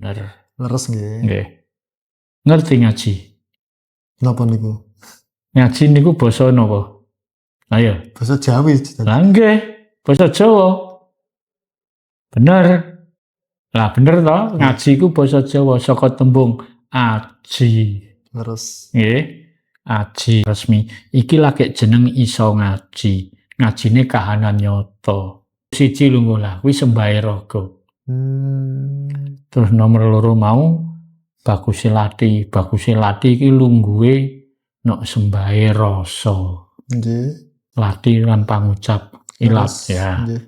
bener. Leres nggih. Nggih. Ngerti ngaji? Napa niku? Ngaji niku basa napa? Ayo. Basa Jawi. Lah nggih, basa Jawa. Bener. Lah bener to, ngaji ku basa Jawa saka tembung aji. Leres. Nggih. Aji resmi. Iki lagi jeneng iso ngaji. Ngajine kahanan nyata. Siji lungguh lah, kuwi sembahe raga. Terus nomor loro mau baguse lati. Baguse lati iki lungguhe nek sembahe rasa. Nggih. Lati lan pangucap ilat ya. Nggih.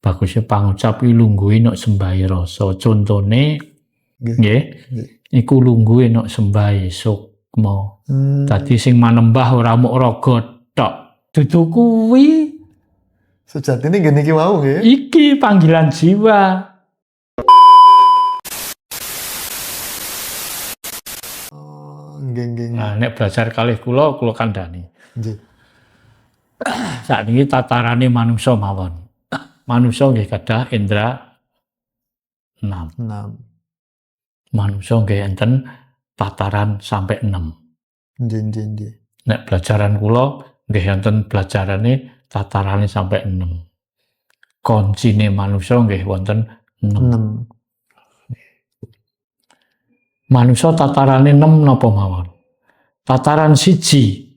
Bagusnya pangucap iki lungguhe nek sembahe rasa. Contone nggih. Iku lungguhe nek sembahe sukma. Dadi sing manembah ora muk raga tok. Dudu kuwi sejatine nggih niki wau nggih. Iki panggilan jiwa. Nggih. Nah, nek belajar kalih kula kandhani. Nggih. Sakniki tatarane manungsa mawon. Manungsa nggih gadah indra 6. Manungsa nggih enten tataran sampai 6. Nggih. Nek pelajaran kula nggih enten pelajarane tatarane sampai 6. Koncine manungsa nggih wonten 6. Manungsa tatarane 6 napa mawon? Tataran 1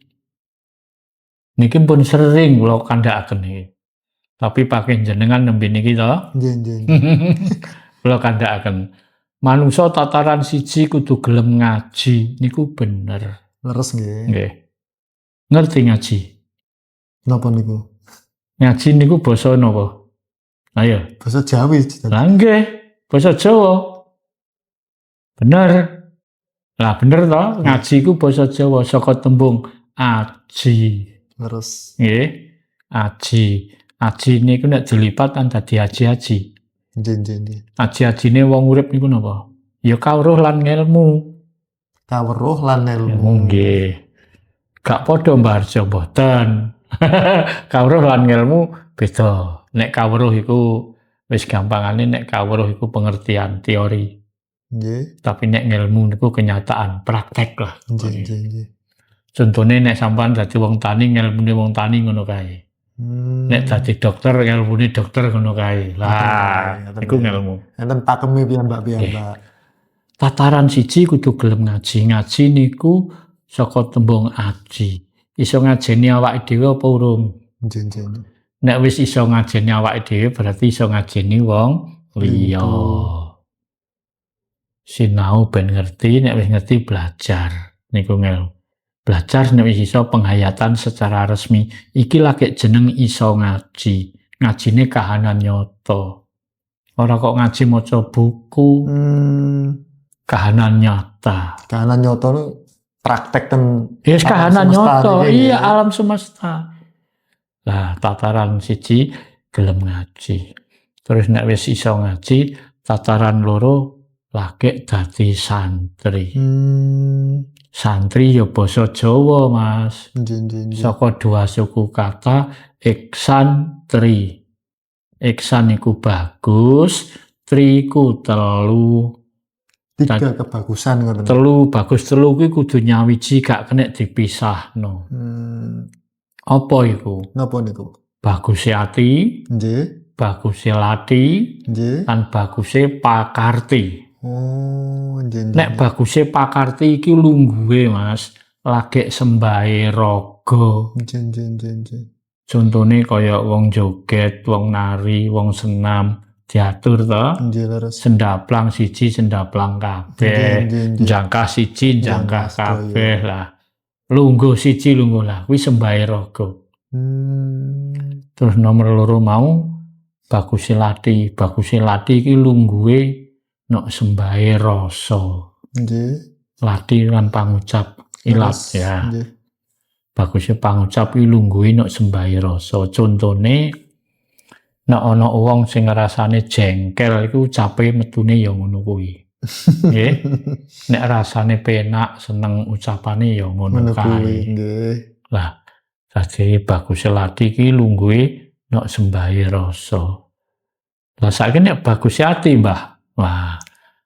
niki pun sering kula kandhakaken niki. Tapi pakai jenengan nembe niki to. Nggih. Kula kandhakaken. Manungsa tataran 1 kudu gelem ngaji niku bener. Leres nggih. Nggih. Ngerti ngaji? Napa niku? Ngaji niku basa napa? Ayo. Basa Jawi. Lah nggih, basa Jawa. Bener. Lah bener to, ngaji ku basa Jawa saka tembung aji. Leres. Nggih. Aji. Aji niku nek dilipat kan dadi aji-aji. Nggih. Aji-ajine wong urip niku napa? Ya kawruh lan ngelmu. Kawruh lan ilmu. Nggih. Gak padha mbarjo mboten. Kawruh lan ngelmu beda. Nek kawruh iku wis gampangane nek kawruh iku pengertian teori. Nggih. Tapi nek ngelmu niku kenyataan, praktek lah. Nggih. Contone nek sampean dadi wong tani, ngelmune wong tani ngono kae. Nek dadi dokter, ngelmune dokter ngono kae. Lah, iku ngelmu. Enten pakeme piyambak. Tataran 1 kudu gelem ngaji. Ngaji niku saka tembung aji. Iso ngajeni awake dhewe apa urung? Nggih. Nek wis iso ngajeni awake dhewe berarti iso ngajeni wong liya. Sinau ben ngerti, nek wis ngerti belajar. Niku ngel. Belajar nek wis iso penghayatan secara resmi. Iki lagi jeneng iso ngaji. Ngajine kahanan nyata. Ora kok ngaji maca buku. Kahanan nyata. Kahanan nyata itu praktek ten. Yes, kahanan nyata. Iya, alam semesta. Lah, tataran 1 gelem ngaji. Terus nek wis iso ngaji, tataran 2 lagi dadi santri. Santri ya basa Jawa, Mas. Saka 2 suku kata eksantri. Eksan iku bagus, tri iku 3. 3 kebagusan ngoten. 3 bagus, 3 kuwi kudu nyawiji gak kena dipisahno. Apa iku? Napa niku? Baguse ati, Nggih. baguse lati, Nggih. lan baguse pakarti. Nggih. Nek baguse pakarti iki lungguhe, Mas, lagi sembahe raga. Nggih. Contone kaya wong joget, wong nari, wong senam diatur to. Nggih, leres. Sendaplang 1, sendaplang kabeh. Jangkah 1, jangkah kabeh lah. Lungguh 1, lungguh lah. Kuwi sembahe raga. Terus nomor 2 mau baguse lati. Baguse lati iki lungguhe nek sembahe rasa. Nggih. Lati lan pangucap ilat ya. Nggih. Bagusnya pangucap iki lungguhe nek sembahe rasa. Contone nek ana wong sing rasane jengkel iku ucape metune ya ngono kuwi. Nggih. Nek rasane penak, seneng ucapane ya ngono kae. Nggih. Lah, dadi bagusnya lati iki lungguhe nek sembahe rasa. Lah saiki nek bagusnya ati, Mbah. Wah,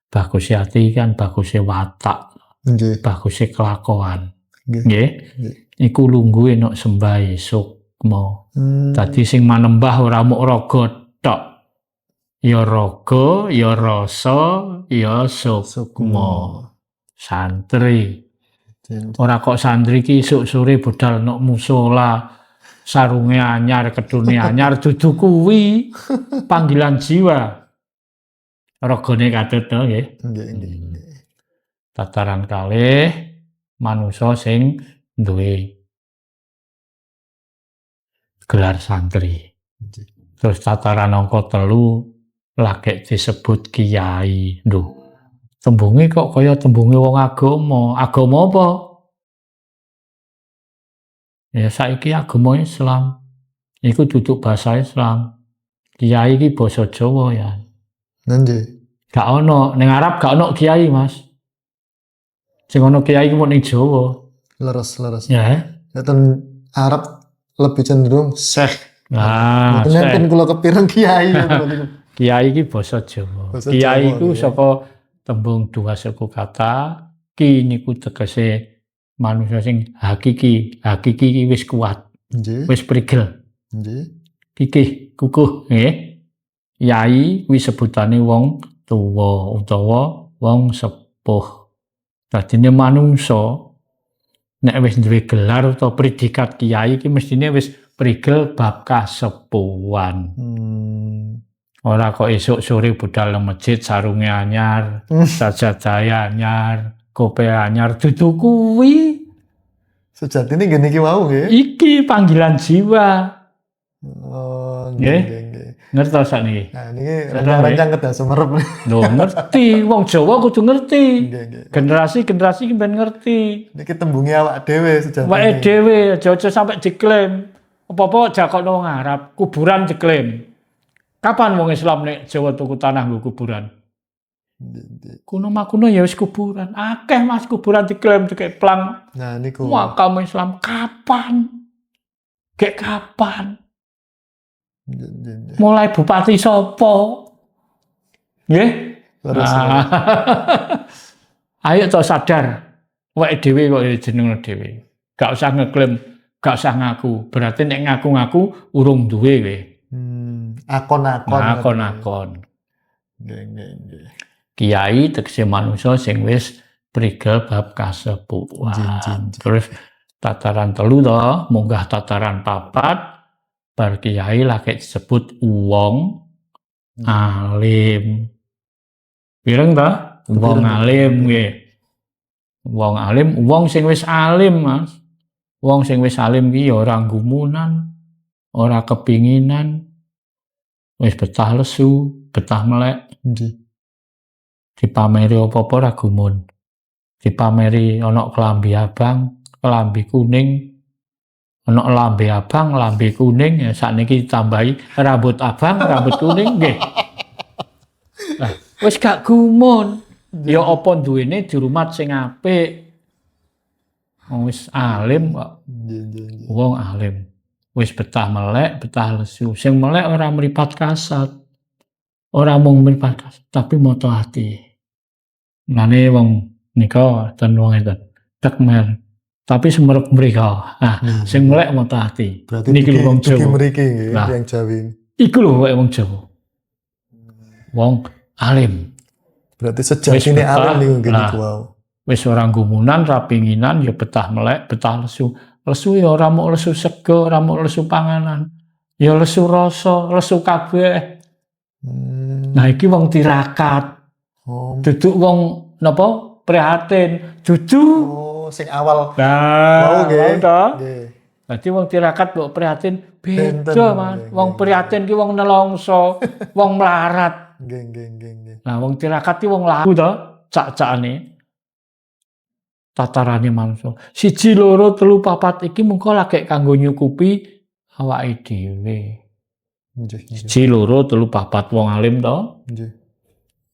Baguse ati kan baguse watak, Nggih. baguse kelakuan. Nggih. Nggih. Nggih. Iku lungguhe nek sembahe sukma. Hmm. Dadi sing manembah ora muk raga tok. Ya raga, ya rasa, ya sukma. Santri. Ora kok santri ki esuk sore budal nok musala, sarunge anyar, kedune anyar, dudu kuwi panggilan jiwa. Ragane katut to nggih. Nggih. Tataran kalih manungsa sing duwe gelar santri. Terus tataran angka 3 lagi disebut kiai. Lho, tembunge kok kaya tembunge wong agama. Agama apa? Ya saiki agama Islam. Iku duduk bahasa Islam. Kiai iki basa Jawa ya. Nggih. Gak ono, ning Arab gak ono kiai, Mas. Sing ono kiai ku ning Jawa. Leres. Ya. Nek Arab lebih cenderung syekh. Nah, Nek kula kepireng kiai. Kiai iki basa Jawa. Basa Kiai Jawa, iku ya. saka tembung dua suku kata. Ki niku tegese manusia sing hakiki. Hakiki iki wis kuat, Nggih. wis prigel. Nggih. Kikih, kukuh, nggih. Yai kuwi sebutane wong tuwa utawa wong sepuh. Dadine manungsa nek wis duwe gelar utawa predikat kiai iki mestine wis prigel bab kasepuhan. Ora kok esuk sore budal nang masjid sarunge anyar, sajadahe anyar, kope anyar, dudu kuwi. Sejatine ngene iki wau nggih. Iki panggilan jiwa. Oh, Nggih. Ngertos sakniki. Nah, niki rancang kedah sumerep. Lho ngerti, wong Jawa kudu ngerti. Nggih. Generasi-generasi iki ben ngerti. Niki tembunge awak dhewe sejatine. Awake dhewe aja sampe diklaim. Apa-apa jakono wong Arab, kuburan diklaim. Kapan wong Islam nek Jawa tuku tanah nggo kuburan? Kuno makuno ya wis kuburan. Akeh Mas kuburan diklaim dikek plang. Nah niku. Makam Islam kapan? Gek kapan? Mulai bupati sapa? Nggih? Ayo to sadar. Awake dhewe kok jeneng dhewe. Gak usah ngeklaim, gak usah ngaku. Berarti nek ngaku-ngaku urung duwe kowe. Akon-akon. Nggih. Kiai tegese manungsa sing wis prigel bab kasepuhan. Terus tataran 3 to, munggah tataran 4, bar kiai lagi disebut wong alim. Pireng to? Wong alim nggih. Wong alim, wong sing wis alim, Mas. Wong sing wis alim ki ya ora gumunan, ora kepinginan. Wis betah lesu, betah melek. Dipameri apa-apa ora gumun. Dipameri ana kelambi abang, kelambi kuning. Ana lambe abang, lambe kuning, ya sakniki tambahi rambut abang, rambut kuning nggih. Lah, wis gak gumun. Ya apa duwene dirumat sing apik. Wis alim kok. Wong alim. Wis betah melek, betah lesu. Sing melek ora mripat kasat. Ora mung mripat kasat, tapi moto ati. Mane wong nika ten wong ngeten. Tekmer. Tapi semerep mrika. Nah, sing melek moto ati. Berarti niki lho wong Jawa. Mriki nggih, yang Jawi. Iku lho wong Jawa. Wong alim. Berarti sejatine alim niku niku wae. Wis ora gumunan, ra pinginan, ya betah melek, betah lesu. Lesu ya ora mung lesu sego, ora mung lesu panganan. Ya lesu rasa, lesu kabeh. Nah iki wong tirakat. Duduk wong napa? Prihatin. Dudu. Sing awal. Nah, nggih. Nggih. Dadi wong tirakat mbok prihatin beda, Mas. Wong prihatin ki wong nelongso, wong melarat. Nggih. Nah, wong tirakat ki wong laku to, cak-cakane. Tatarane manungsa. 1, 2, 3, 4 iki mengko lagi kanggo nyukupi awake dhewe. Nggih. 1, 2, 3, 4 wong alim to. Nggih.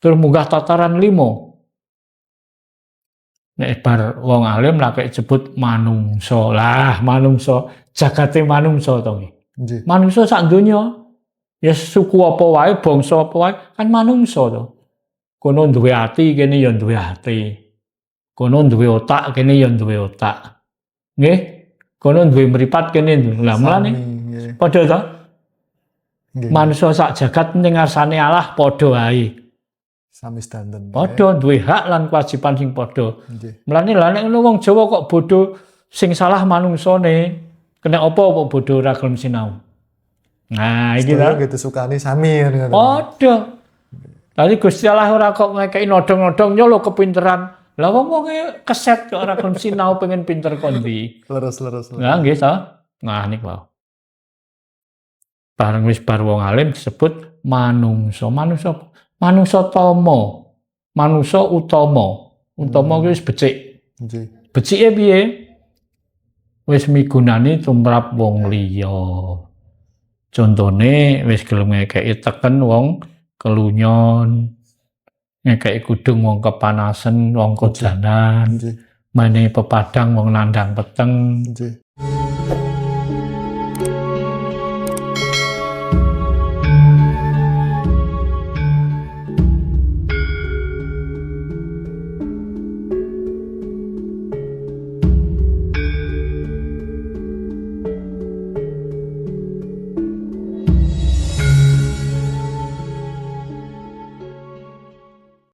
Terus munggah tataran 5. Nek bar wong alim lagi disebut manungsa. Lah, manungsa jagate manungsa to nggih. Manungsa sak donya ya suku apa wae, bangsa apa wae kan manungsa to. Kono duwe ati, kene ya duwe ati. Kono duwe otak, kene ya duwe otak. Nggih? Kono duwe mripat, kene duwe. Lah mulane padha to? Manusa sak jagat ning ngarsane Allah padha wae. Sami sedanten. Padha duwe hak lan kewajiban sing padha. Mulane lha nek ngono wong Jawa kok bodho sing salah manungsane. Kena apa kok bodho ora gelem sinau. Nah, iki ta. Gitu sukani sami ngono. Padha. Tadi Gusti Allah ora kok ngekeki nodong-nodong yo lho kepinteran. Lah wong-wonge keset kok ora gelem sinau pengen pinter kondi. Leres. Nah, nggih ta. Nah, niku wae. Bareng wis bar wong alim disebut manungsa. Manungsa tama. Manungsa utama. Utama kuwi wis becik. Nggih. Becike piye? Wis migunani tumrap wong liya. Contone wis gelem ngekeki teken wong kelunyon, ngekeki kudung wong kepanasen, wong kojanan, mene pepadang wong nandhang peteng,